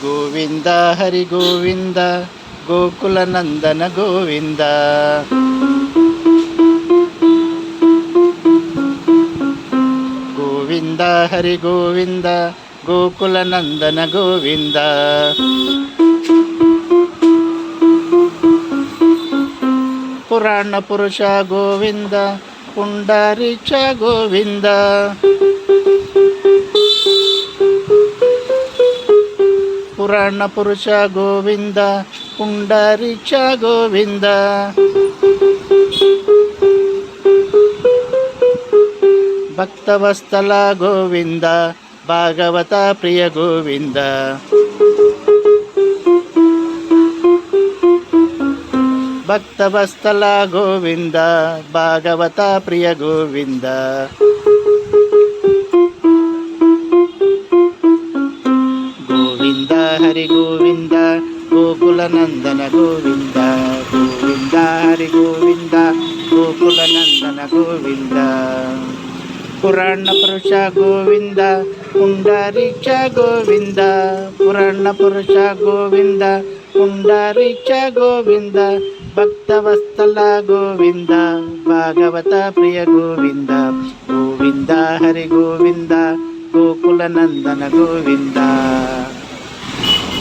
ಗೋವಿಂದ ಹರಿ ಗೋವಿಂದ ಗೋಕುಲ ನಂದನ ಗೋವಿಂದ. ಗೋವಿಂದ ಹರಿ ಗೋವಿಂದ ಗೋಕುಲ ನಂದನ ಗೋವಿಂದ. ಪುರಾಣ ಪುರುಷ ಗೋವಿಂದ ಪುಂಡರೀಕ್ಷ ಗೋವಿಂದ. ಪುರಾಣ ಪುರುಷ ಗೋವಿಂದ ಪುಂಡರೀಕ್ಷ ಗೋವಿಂದ. ಭಕ್ತವತ್ಸಲ ಗೋವಿಂದ ಭಾಗವತ ಪ್ರಿಯ ಗೋವಿಂದ. ಭಕ್ತವತ್ಸಲ ಗೋವಿಂದ ಭಾಗವತ ಪ್ರಿಯ ಗೋವಿಂದ. ಗೋವಿಂದ ಹರಿ ಗೋವಿಂದ ಗೋಕುಲ ನಂದನ ಗೋವಿಂದ. ಗೋವಿಂದ ಹರಿ ಗೋವಿಂದ ಗೋಕುಲ ನಂದನ ಗೋವಿಂದ. ಪುರಾಣ ಪುರುಷ ಗೋವಿಂದ ಪುಂಡರೀಕ್ಷ ಗೋವಿಂದ. ಪುರಾಣ ಪುರುಷ ಗೋವಿಂದ ಪುಂಡರೀಕ್ಷ ಗೋವಿಂದ. ಭಕ್ತವತ್ಸಲ ಗೋವಿಂದ ಭಾಗವತ ಪ್ರಿಯ ಗೋವಿಂದ. ಗೋವಿಂದ ಹರಿ ಗೋವಿಂದ ಗೋಕುಲ ನಂದನ ಗೋವಿಂದ.